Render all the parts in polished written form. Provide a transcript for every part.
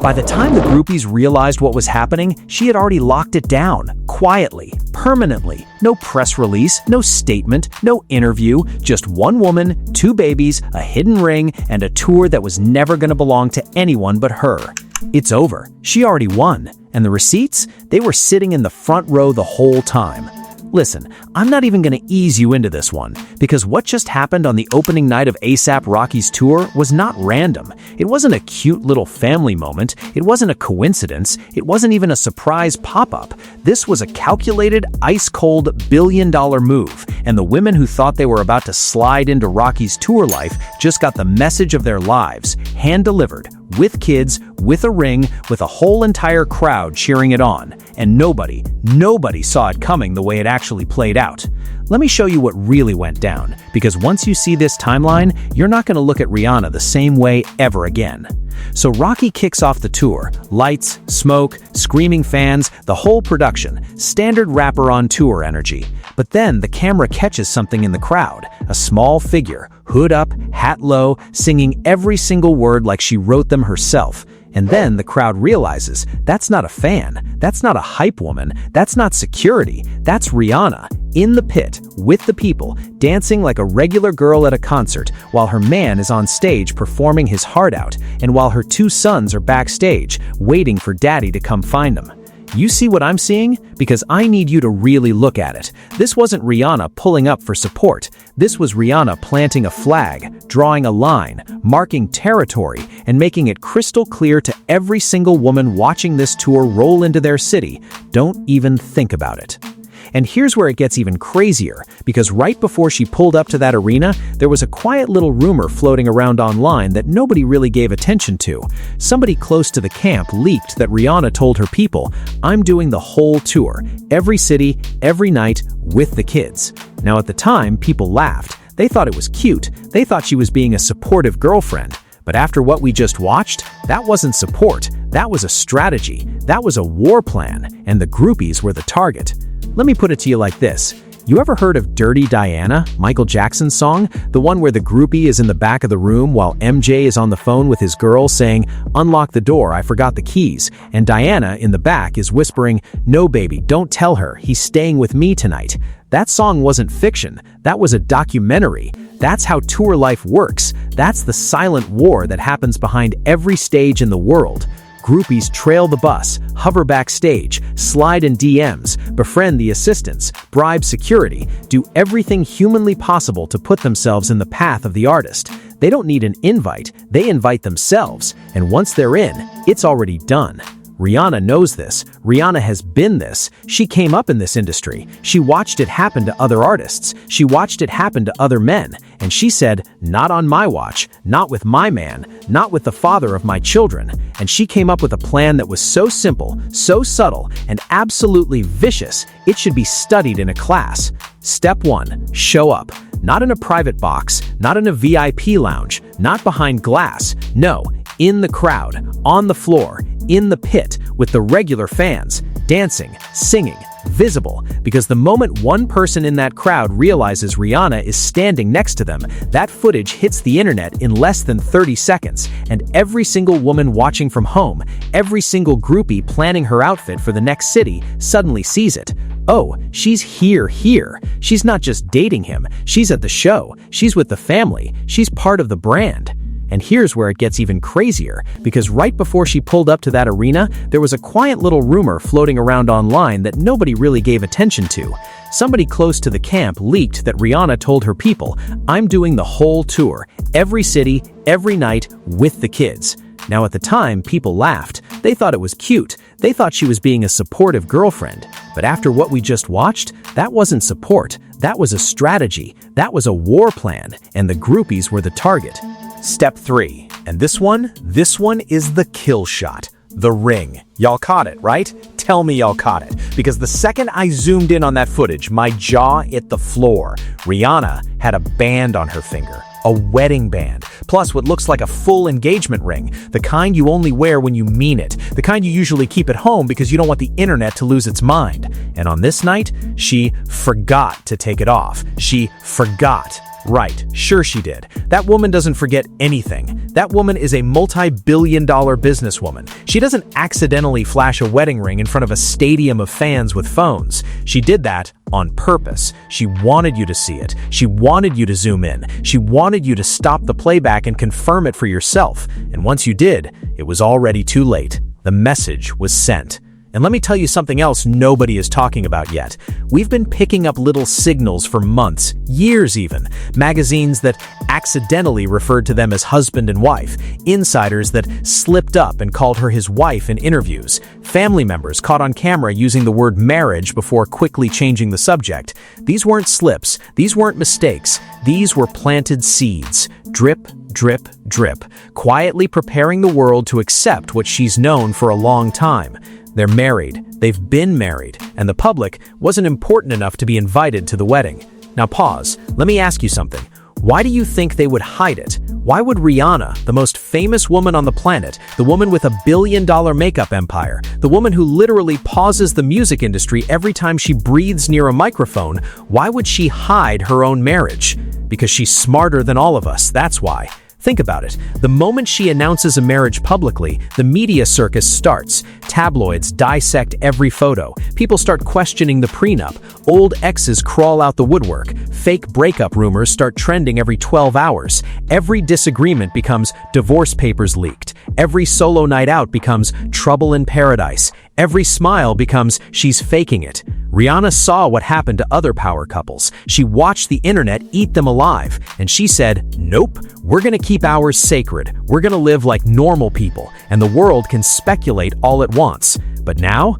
By the time the groupies realized what was happening, she had already locked it down, quietly, permanently. No press release, no statement, no interview, just one woman, two babies, a hidden ring, and a tour that was never going to belong to anyone but her. It's over. She already won. And the receipts? They were sitting in the front row the whole time. Listen, I'm not even going to ease you into this one, because what just happened on the opening night of A$AP Rocky's tour was not random. It wasn't a cute little family moment. It wasn't a coincidence. It wasn't even a surprise pop-up. This was a calculated, ice-cold, billion-dollar move, and the women who thought they were about to slide into Rocky's tour life just got the message of their lives, hand-delivered, with kids, with a ring, with a whole entire crowd cheering it on. And nobody saw it coming the way it actually played out. Let me show you what really went down, because once you see this timeline, you're not going to look at Rihanna the same way ever again. So Rocky kicks off the tour. Lights, smoke, screaming fans, the whole production. Standard rapper on tour energy. But then the camera catches something in the crowd. A small figure, hood up, hat low, singing every single word like she wrote them herself. And then the crowd realizes that's not a fan, that's not a hype woman, that's not security, that's Rihanna, in the pit, with the people, dancing like a regular girl at a concert, while her man is on stage performing his heart out, and while her two sons are backstage, waiting for daddy to come find them. You see what I'm seeing? Because I need you to really look at it. This wasn't Rihanna pulling up for support. This was Rihanna planting a flag, drawing a line, marking territory, and making it crystal clear to every single woman watching this tour roll into their city. Don't even think about it. And here's where it gets even crazier, because right before she pulled up to that arena, there was a quiet little rumor floating around online that nobody really gave attention to. Somebody close to the camp leaked that Rihanna told her people, "I'm doing the whole tour, every city, every night, with the kids." Now at the time, people laughed. They thought it was cute. They thought she was being a supportive girlfriend. But after what we just watched, that wasn't support. That was a strategy. That was a war plan. And the groupies were the target. Let me put it to you like this. You ever heard of Dirty Diana, Michael Jackson's song? The one where the groupie is in the back of the room while MJ is on the phone with his girl saying, "Unlock the door, I forgot the keys." And Diana in the back is whispering, "No baby, don't tell her, he's staying with me tonight." That song wasn't fiction. That was a documentary. That's how tour life works. That's the silent war that happens behind every stage in the world. Groupies trail the bus, hover backstage, slide in DMs, befriend the assistants, bribe security, do everything humanly possible to put themselves in the path of the artist. They don't need an invite, they invite themselves, and once they're in, it's already done. Rihanna knows this. Rihanna has been this. She came up in this industry. She watched it happen to other artists. She watched it happen to other men. And she said, "Not on my watch, not with my man, not with the father of my children." And she came up with a plan that was so simple, so subtle, and absolutely vicious, it should be studied in a class. Step 1, show up. Not in a private box, not in a VIP lounge, not behind glass. No, in the crowd, on the floor, in the pit, with the regular fans, dancing, singing, visible, because the moment one person in that crowd realizes Rihanna is standing next to them, that footage hits the internet in less than 30 seconds, and every single woman watching from home, every single groupie planning her outfit for the next city, suddenly sees it. Oh, she's here. She's not just dating him, she's at the show, she's with the family, she's part of the brand. And here's where it gets even crazier, because right before she pulled up to that arena, there was a quiet little rumor floating around online that nobody really gave attention to. Somebody close to the camp leaked that Rihanna told her people, "I'm doing the whole tour, every city, every night, with the kids." Now at the time, people laughed. They thought it was cute. They thought she was being a supportive girlfriend. But after what we just watched, that wasn't support. That was a strategy. That was a war plan. And the groupies were the target. Step 3. And this one is the kill shot. The ring. Y'all caught it, right? Tell me y'all caught it. Because the second I zoomed in on that footage, my jaw hit the floor. Rihanna had a band on her finger. A wedding band, plus what looks like a full engagement ring, the kind you only wear when you mean it, the kind you usually keep at home because you don't want the internet to lose its mind. And on this night, she forgot to take it off. She forgot. Right, sure she did. That woman doesn't forget anything. That woman is a multi-billion-dollar businesswoman. She doesn't accidentally flash a wedding ring in front of a stadium of fans with phones. She did that on purpose. She wanted you to see it. She wanted you to zoom in. She wanted you to stop the playback and confirm it for yourself. And once you did, it was already too late. The message was sent. And let me tell you something else nobody is talking about yet. We've been picking up little signals for months, years even. Magazines that accidentally referred to them as husband and wife. Insiders that slipped up and called her his wife in interviews. Family members caught on camera using the word marriage before quickly changing the subject. These weren't slips. These weren't mistakes. These were planted seeds. Drip, drip, drip. Quietly preparing the world to accept what she's known for a long time. They're married, they've been married, and the public wasn't important enough to be invited to the wedding. Now pause, let me ask you something. Why do you think they would hide it? Why would Rihanna, the most famous woman on the planet, the woman with $1 billion makeup empire, the woman who literally pauses the music industry every time she breathes near a microphone, why would she hide her own marriage? Because she's smarter than all of us, that's why. Think about it. The moment she announces a marriage publicly, the media circus starts. Tabloids dissect every photo. People start questioning the prenup. Old exes crawl out the woodwork. Fake breakup rumors start trending every 12 hours. Every disagreement becomes divorce papers leaked. Every solo night out becomes trouble in paradise. Every smile becomes she's faking it. Rihanna saw what happened to other power couples. She watched the internet eat them alive, and she said, nope, we're gonna keep ours sacred. We're gonna live like normal people, and the world can speculate all it wants. But now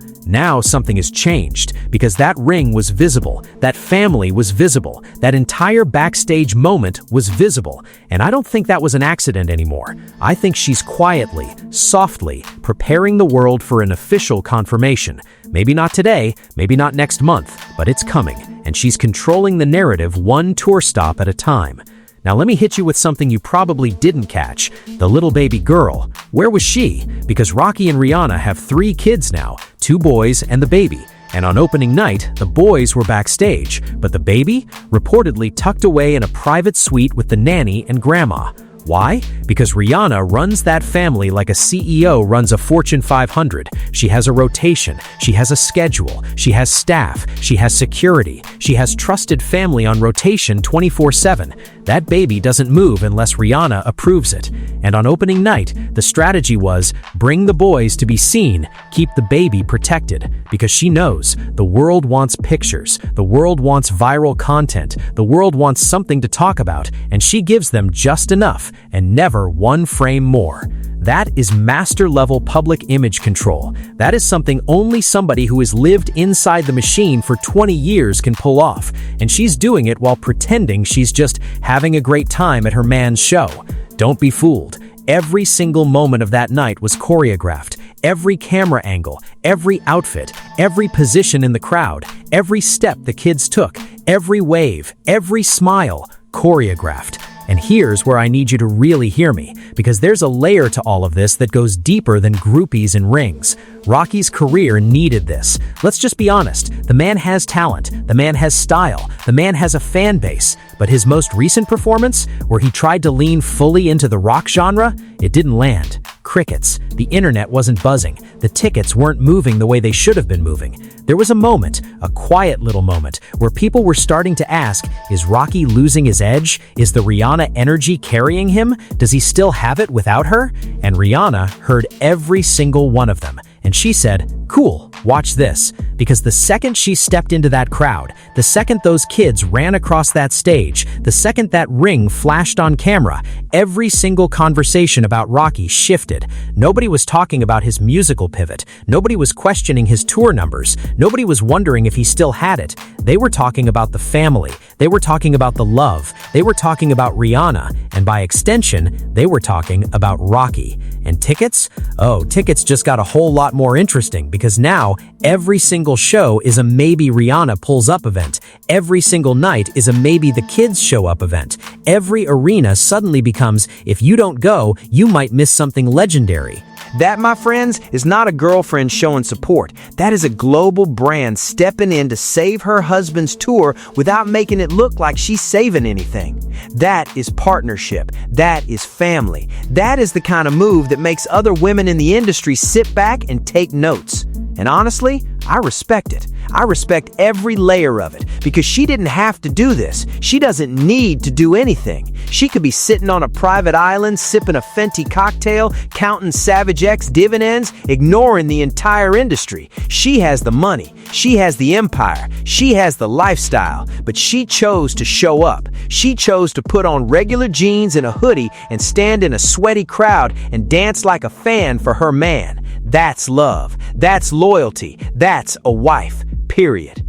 something has changed, because that ring was visible, that family was visible, that entire backstage moment was visible, and I don't think that was an accident anymore. I think she's quietly, softly, preparing the world for an official confirmation. Maybe not today, maybe not next month, but it's coming, and she's controlling the narrative one tour stop at a time. Now let me hit you with something you probably didn't catch. The little baby girl. Where was she? Because Rocky and Rihanna have 3 kids now, 2 boys and the baby. And on opening night, the boys were backstage, but the baby reportedly tucked away in a private suite with the nanny and grandma. Why? Because Rihanna runs that family like a CEO runs a Fortune 500. She has a rotation, she has a schedule, she has staff, she has security, she has trusted family on rotation 24/7. That baby doesn't move unless Rihanna approves it. And on opening night, the strategy was bring the boys to be seen, keep the baby protected. Because she knows the world wants pictures, the world wants viral content, the world wants something to talk about, and she gives them just enough and never one frame more. That is master-level public image control. That is something only somebody who has lived inside the machine for 20 years can pull off, and she's doing it while pretending she's just having a great time at her man's show. Don't be fooled. Every single moment of that night was choreographed. Every camera angle, every outfit, every position in the crowd, every step the kids took, every wave, every smile, choreographed. And here's where I need you to really hear me, because there's a layer to all of this that goes deeper than groupies and rings. Rocky's career needed this. Let's just be honest. The man has talent. The man has style. The man has a fan base. But his most recent performance, where he tried to lean fully into the rock genre, it didn't land. Crickets. The internet wasn't buzzing. The tickets weren't moving the way they should have been moving. There was a moment, a quiet little moment, where people were starting to ask, is Rocky losing his edge? Is the Rihanna energy carrying him? Does he still have it without her? And Rihanna heard every single one of them. And she said, cool, watch this. Because the second she stepped into that crowd, the second those kids ran across that stage, the second that ring flashed on camera, every single conversation about Rocky shifted. Nobody was talking about his musical pivot. Nobody was questioning his tour numbers. Nobody was wondering if he still had it. They were talking about the family. They were talking about the love. They were talking about Rihanna. And by extension, they were talking about Rocky. And tickets? Oh, tickets just got a whole lot more interesting, because now every single show is a maybe Rihanna pulls up event. Every single night is a maybe the kids show up event. Every arena suddenly becomes, if you don't go, you might miss something legendary. That, my friends, is not a girlfriend showing support. That is a global brand stepping in to save her husband's tour without making it look like she's saving anything. That is partnership. That is family. That is the kind of move that makes other women in the industry sit back and take notes. And honestly, I respect it. I respect every layer of it because she didn't have to do this. She doesn't need to do anything. She could be sitting on a private island, sipping a Fenty cocktail, counting Savage X dividends, ignoring the entire industry. She has the money. She has the empire. She has the lifestyle. But she chose to show up. She chose to put on regular jeans and a hoodie and stand in a sweaty crowd and dance like a fan for her man. That's love. That's loyalty. That's a wife. Period.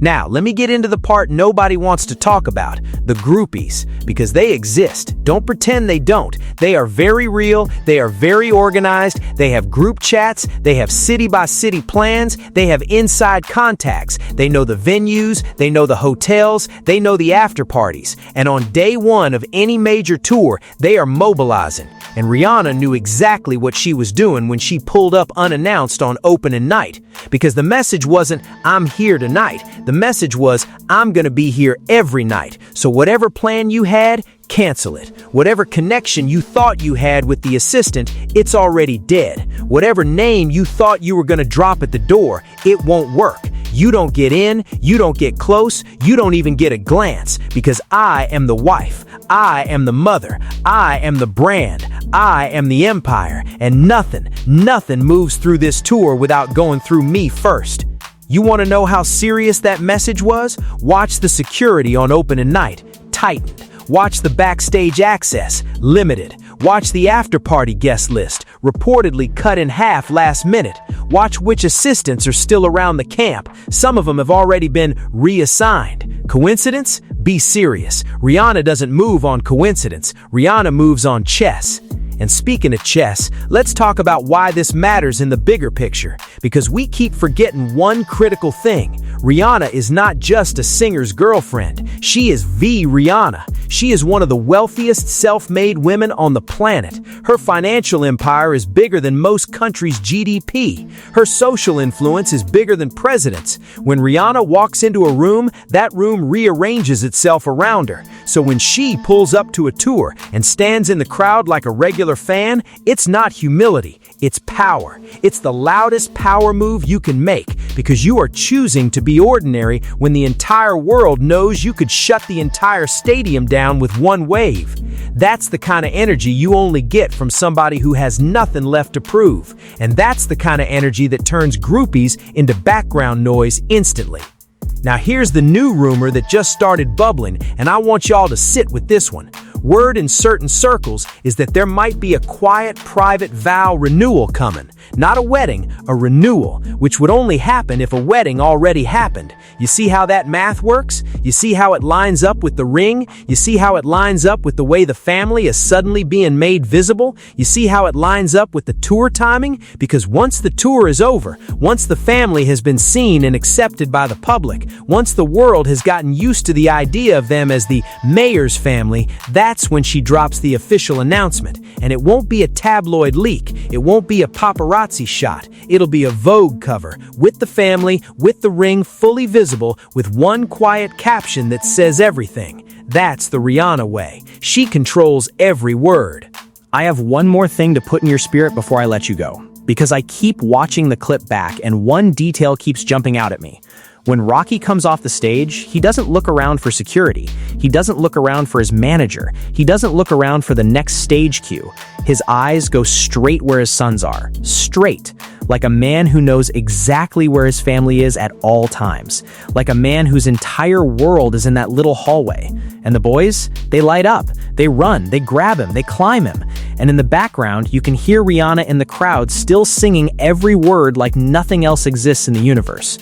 Now, let me get into the part nobody wants to talk about, the groupies, because they exist. Don't pretend they don't. They are very real. They are very organized. They have group chats. They have city-by-city plans. They have inside contacts. They know the venues. They know the hotels. They know the after parties. And on day one of any major tour, they are mobilizing. And Rihanna knew exactly what she was doing when she pulled up unannounced on opening night. Because the message wasn't, "I'm here tonight." The message was, "I'm gonna be here every night. So whatever plan you had, cancel it. Whatever connection you thought you had with the assistant, it's already dead. Whatever name you thought you were gonna drop at the door, it won't work. You don't get in, you don't get close, you don't even get a glance, because I am the wife, I am the mother, I am the brand, I am the empire, and nothing moves through this tour without going through me first." You want to know how serious that message was? Watch the security on opening night, tightened. Watch the backstage access, limited. Watch the after-party guest list, reportedly cut in half last minute. Watch which assistants are still around the camp. Some of them have already been reassigned. Coincidence? Be serious. Rihanna doesn't move on coincidence. Rihanna moves on chess. And speaking of chess, let's talk about why this matters in the bigger picture. Because we keep forgetting one critical thing. Rihanna is not just a singer's girlfriend. She is the Rihanna. She is one of the wealthiest self-made women on the planet. Her financial empire is bigger than most countries' GDP. Her social influence is bigger than presidents. When Rihanna walks into a room, that room rearranges itself around her. So when she pulls up to a tour and stands in the crowd like a regular fan, it's not humility, it's power. It's the loudest power move you can make because you are choosing to be ordinary when the entire world knows you could shut the entire stadium down with one wave. That's the kind of energy you only get from somebody who has nothing left to prove. And that's the kind of energy that turns groupies into background noise instantly. Now here's the new rumor that just started bubbling, and I want y'all to sit with this one. Word in certain circles is that there might be a quiet, private vow renewal coming. Not a wedding, a renewal, which would only happen if a wedding already happened. You see how that math works? You see how it lines up with the ring? You see how it lines up with the way the family is suddenly being made visible? You see how it lines up with the tour timing? Because once the tour is over, once the family has been seen and accepted by the public, once the world has gotten used to the idea of them as the mayor's family, that's when she drops the official announcement. And it won't be a tabloid leak. It won't be a paparazzi shot. It'll be a Vogue cover, with the family, with the ring fully visible, with one quiet caption that says everything. That's the Rihanna way. She controls every word. I have one more thing to put in your spirit before I let you go, because I keep watching the clip back and one detail keeps jumping out at me. When Rocky comes off the stage, he doesn't look around for security. He doesn't look around for his manager. He doesn't look around for the next stage cue. His eyes go straight where his sons are. Straight. Like a man who knows exactly where his family is at all times. Like a man whose entire world is in that little hallway. And the boys, they light up. They run. They grab him. They climb him. And in the background, you can hear Rihanna in the crowd still singing every word like nothing else exists in the universe.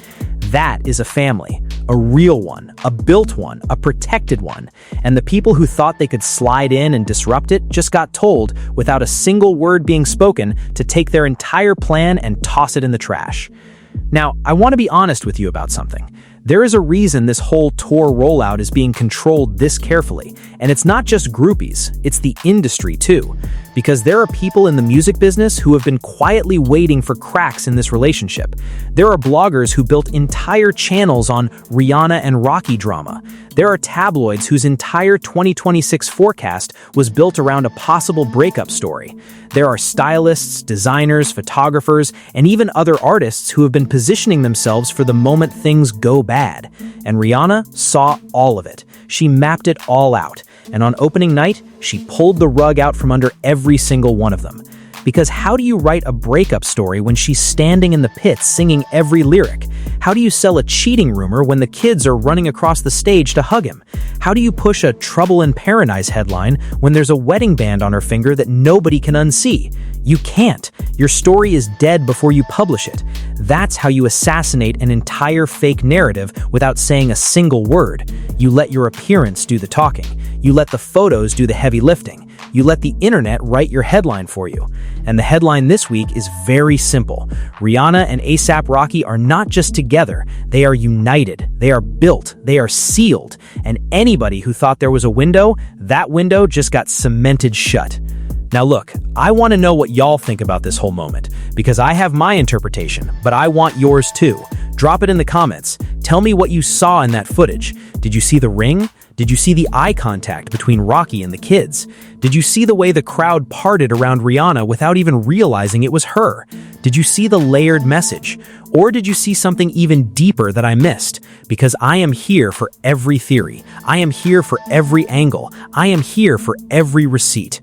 That is a family, a real one, a built one, a protected one. And the people who thought they could slide in and disrupt it just got told, without a single word being spoken, to take their entire plan and toss it in the trash. Now, I want to be honest with you about something. There is a reason this whole tour rollout is being controlled this carefully, and it's not just groupies, it's the industry too. Because there are people in the music business who have been quietly waiting for cracks in this relationship. There are bloggers who built entire channels on Rihanna and Rocky drama. There are tabloids whose entire 2026 forecast was built around a possible breakup story. There are stylists, designers, photographers, and even other artists who have been positioning themselves for the moment things go bad. And Rihanna saw all of it. She mapped it all out. And on opening night, she pulled the rug out from under every single one of them. Because how do you write a breakup story when she's standing in the pits singing every lyric? How do you sell a cheating rumor when the kids are running across the stage to hug him? How do you push a Trouble in Paradise headline when there's a wedding band on her finger that nobody can unsee? You can't. Your story is dead before you publish it. That's how you assassinate an entire fake narrative without saying a single word. You let your appearance do the talking. You let the photos do the heavy lifting. You let the internet write your headline for you. And the headline this week is very simple. Rihanna and A$AP Rocky are not just together, they are united, they are built, they are sealed. And anybody who thought there was a window, that window just got cemented shut. Now look, I want to know what y'all think about this whole moment, because I have my interpretation, but I want yours too. Drop it in the comments. Tell me what you saw in that footage. Did you see the ring? Did you see the eye contact between Rocky and the kids? Did you see the way the crowd parted around Rihanna without even realizing it was her? Did you see the layered message? Or did you see something even deeper that I missed? Because I am here for every theory. I am here for every angle. I am here for every receipt.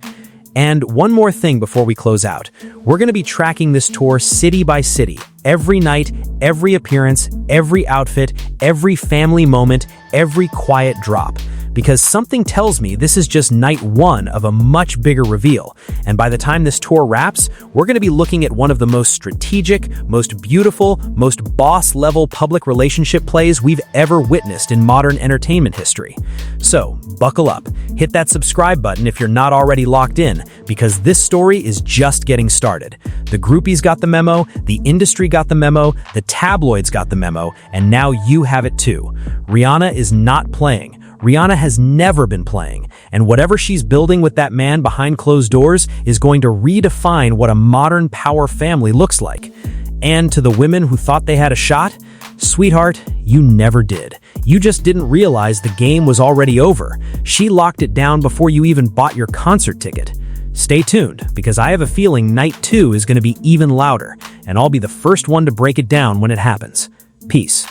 And one more thing before we close out. We're going to be tracking this tour city by city, every night, every appearance, every outfit, every family moment, every quiet drop. Because something tells me this is just night one of a much bigger reveal. And by the time this tour wraps, we're going to be looking at one of the most strategic, most beautiful, most boss-level public relationship plays we've ever witnessed in modern entertainment history. So, buckle up. Hit that subscribe button if you're not already locked in, because this story is just getting started. The groupies got the memo, the industry got the memo, the tabloids got the memo, and now you have it too. Rihanna is not playing. Rihanna has never been playing, and whatever she's building with that man behind closed doors is going to redefine what a modern power family looks like. And to the women who thought they had a shot, sweetheart, you never did. You just didn't realize the game was already over. She locked it down before you even bought your concert ticket. Stay tuned, because I have a feeling night 2 is going to be even louder, and I'll be the first one to break it down when it happens. Peace.